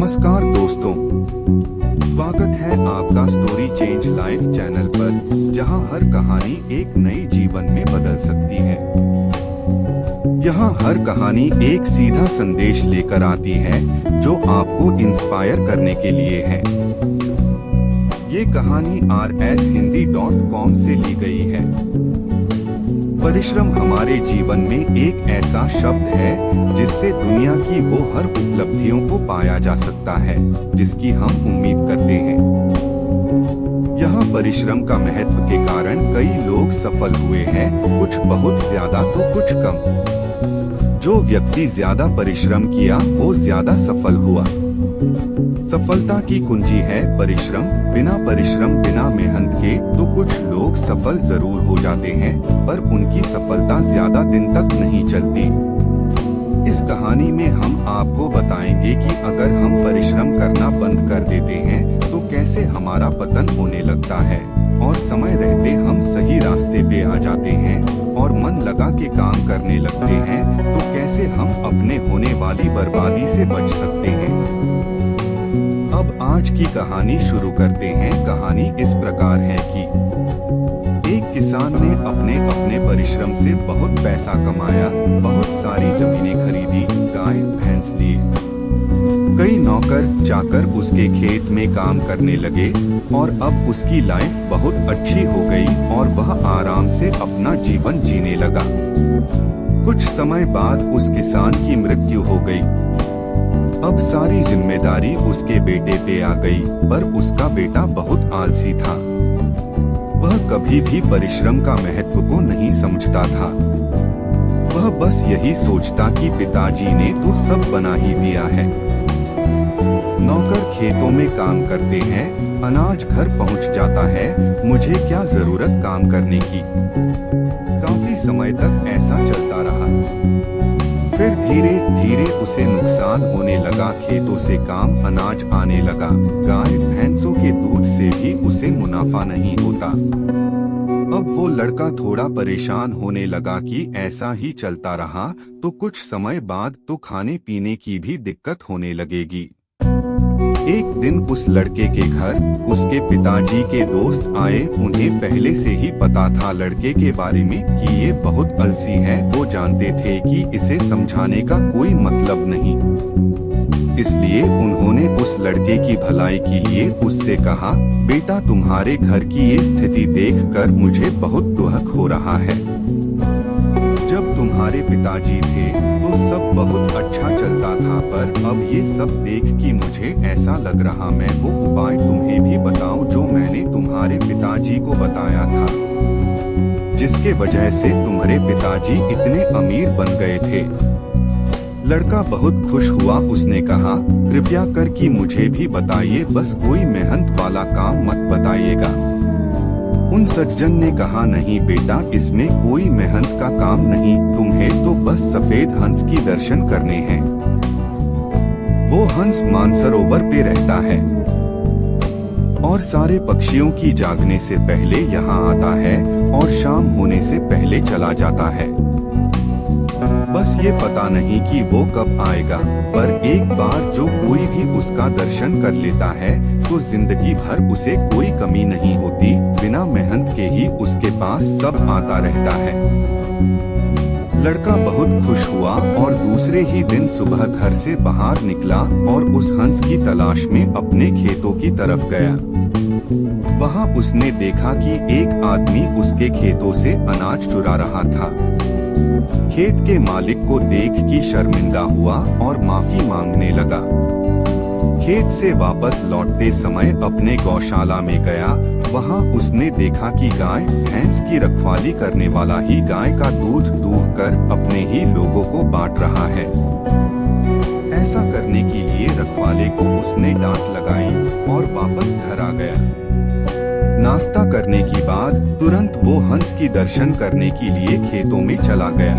नमस्कार दोस्तों, स्वागत है आपका स्टोरी चेंज लाइफ चैनल पर, जहां हर कहानी एक नए जीवन में बदल सकती है। यहां हर कहानी एक सीधा संदेश लेकर आती है जो आपको इंस्पायर करने के लिए है। ये कहानी rshindy.com से ली गई है। परिश्रम हमारे जीवन में एक ऐसा शब्द है जिससे दुनिया की वो हर उपलब्धियों को पाया जा सकता है जिसकी हम उम्मीद करते हैं। यहाँ परिश्रम का महत्व के कारण कई लोग सफल हुए हैं, कुछ बहुत ज्यादा तो कुछ कम। जो व्यक्ति ज्यादा परिश्रम किया वो ज्यादा सफल हुआ। सफलता की कुंजी है परिश्रम। बिना परिश्रम, बिना मेहनत के तो कुछ लोग सफल जरूर हो जाते हैं, पर उनकी सफलता ज्यादा दिन तक नहीं चलती। इस कहानी में हम आपको बताएंगे कि अगर हम परिश्रम करना बंद कर देते हैं तो कैसे हमारा पतन होने लगता है, और समय रहते हम सही रास्ते पे आ जाते हैं और मन लगा के काम करने लगते हैं तो कैसे हम अपने होने वाली बर्बादी से बच सकते हैं। अब आज की कहानी शुरू करते हैं। कहानी इस प्रकार है कि एक किसान ने अपने परिश्रम से बहुत पैसा कमाया, बहुत सारी जमीनें खरीदी, गाय भैंस लिए। कई नौकर चाकर उसके खेत में काम करने लगे और अब उसकी लाइफ बहुत अच्छी हो गई और वह आराम से अपना जीवन जीने लगा। कुछ समय बाद उस किसान की मृत्यु हो गई। अब सारी जिम्मेदारी उसके बेटे पे आ गई, पर उसका बेटा बहुत आलसी था। वह कभी भी परिश्रम का महत्व को नहीं समझता था। वह बस यही सोचता कि पिताजी ने तो सब बना ही दिया है। नौकर खेतों में काम करते हैं, अनाज घर पहुंच जाता है, मुझे क्या जरूरत काम करने की। काफी समय तक ऐसा चलता रहा। फिर धीरे धीरे उसे नुकसान होने लगा। खेतों से काम अनाज आने लगा, गाय भैंसों के दूध से भी उसे मुनाफा नहीं होता। अब वो लड़का थोड़ा परेशान होने लगा कि ऐसा ही चलता रहा तो कुछ समय बाद तो खाने पीने की भी दिक्कत होने लगेगी। एक दिन उस लड़के के घर उसके पिताजी के दोस्त आए। उन्हें पहले से ही पता था लड़के के बारे में कि ये बहुत आलसी है। वो जानते थे कि इसे समझाने का कोई मतलब नहीं, इसलिए उन्होंने उस लड़के की भलाई के लिए उससे कहा, बेटा तुम्हारे घर की ये स्थिति देखकर मुझे बहुत दुख हो रहा है। जब तुम्हारे पिताजी थे तो सब बहुत अच्छा चलता था, पर अब ये सब देख कि मुझे ऐसा लग रहा मैं वो उपाय तुम्हें भी बताऊं जो मैंने तुम्हारे पिताजी को बताया था, जिसके वजह से तुम्हारे पिताजी इतने अमीर बन गए थे। लड़का बहुत खुश हुआ। उसने कहा, कृपया कर कि मुझे भी बताइए, बस कोई मेहनत वाला काम मत बताइएगा। उन सज्जन ने कहा, नहीं बेटा, इसमें कोई मेहनत का काम नहीं, तुम्हें तो बस सफेद हंस की दर्शन करने हैं। वो हंस मानसरोवर पे रहता है और सारे पक्षियों की जागने से पहले यहाँ आता है और शाम होने से पहले चला जाता है। बस ये पता नहीं कि वो कब आएगा, पर एक बार जो कोई भी उसका दर्शन कर लेता है तो जिंदगी भर उसे कोई कमी नहीं होती। बिना मेहनत के ही उसके पास सब आता रहता है। लड़का बहुत खुश हुआ और दूसरे ही दिन सुबह घर से बाहर निकला और उस हंस की तलाश में अपने खेतों की तरफ गया। वहाँ उसने देखा कि एक आदमी उसके खेतों से अनाज चुरा रहा था। खेत के मालिक को देख कि शर्मिंदा हुआ और माफी मांगने लगा। खेत से वापस लौटते समय अपने गौशाला में गया। वहाँ उसने देखा कि गाय भैंस की रखवाली करने वाला ही गाय का दूध दूह कर अपने ही लोगों को बांट रहा है। ऐसा करने के लिए रखवाले को उसने डांट लगाई और वापस घर आ गया। नाश्ता करने के बाद तुरंत वो हंस की दर्शन करने के लिए खेतों में चला गया।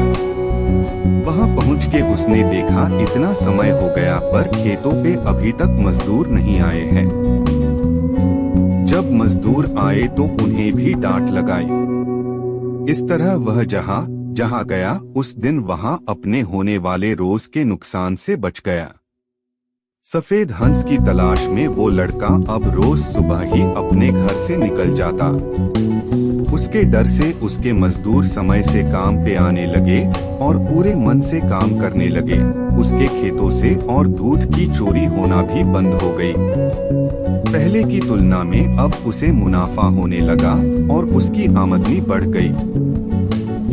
वहां पहुंच के उसने देखा इतना समय हो गया पर खेतों पे अभी तक मजदूर नहीं आए हैं। जब मजदूर आए तो उन्हें भी डांट लगाई। इस तरह वह जहां गया उस दिन वहां अपने होने वाले रोज के नुकसान से बच गया। सफेद हंस की तलाश में वो लड़का अब रोज सुबह ही अपने घर से निकल जाता। उसके डर से उसके मजदूर समय से काम पे आने लगे और पूरे मन से काम करने लगे। उसके खेतों से और दूध की चोरी होना भी बंद हो गई। पहले की तुलना में अब उसे मुनाफा होने लगा और उसकी आमदनी बढ़ गई।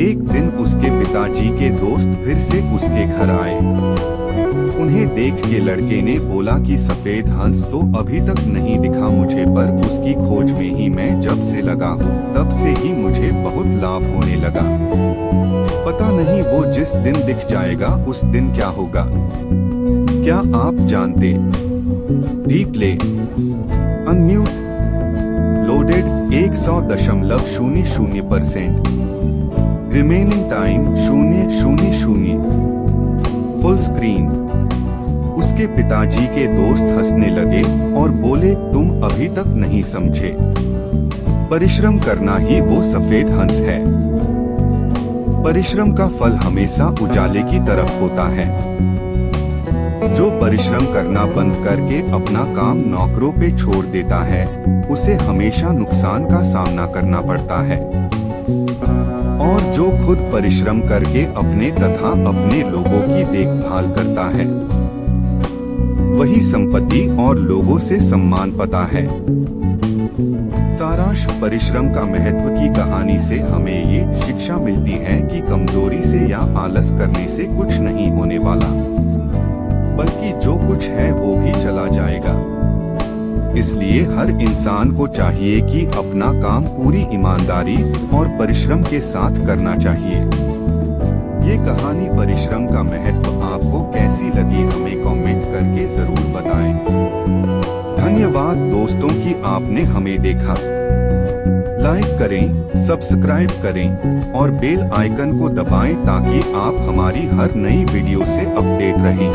एक दिन उसके पिताजी के दोस्त फिर से उसके घर आए। उन्हें देख के लड़के ने बोला कि सफेद हंस तो अभी तक नहीं दिखा मुझे, पर उसकी खोज में ही मैं जब से लगा हूँ तब से ही मुझे बहुत लाभ होने लगा। पता नहीं वो जिस दिन दिख जाएगा उस दिन क्या होगा। क्या आप जानते? Deep play unmute loaded 100.00% remaining time 000 full screen. उसके पिताजी के दोस्त हंसने लगे और बोले, तुम अभी तक नहीं समझे, परिश्रम करना ही वो सफेद हंस है। परिश्रम का फल हमेशा उजाले की तरफ होता है। जो परिश्रम करना बंद करके अपना काम नौकरों पे छोड़ देता है उसे हमेशा नुकसान का सामना करना पड़ता है। और जो खुद परिश्रम करके अपने तथा अपने लोगों की देखभाल करता है वही संपत्ति और लोगों से सम्मान पाता है। सारांश परिश्रम का महत्व की कहानी से हमें ये शिक्षा मिलती है कि कमजोरी से या आलस करने से कुछ नहीं होने वाला, बल्कि जो कुछ है वो भी चला जाएगा। इसलिए हर इंसान को चाहिए कि अपना काम पूरी ईमानदारी और परिश्रम के साथ करना चाहिए। ये कहानी परिश्रम का महत्व आपको कैसी लगी हमें कमेंट करके जरूर बताएं। धन्यवाद दोस्तों कि आपने हमें देखा। लाइक करें, सब्सक्राइब करें और बेल आइकन को दबाएं ताकि आप हमारी हर नई वीडियो से अपडेट रहें।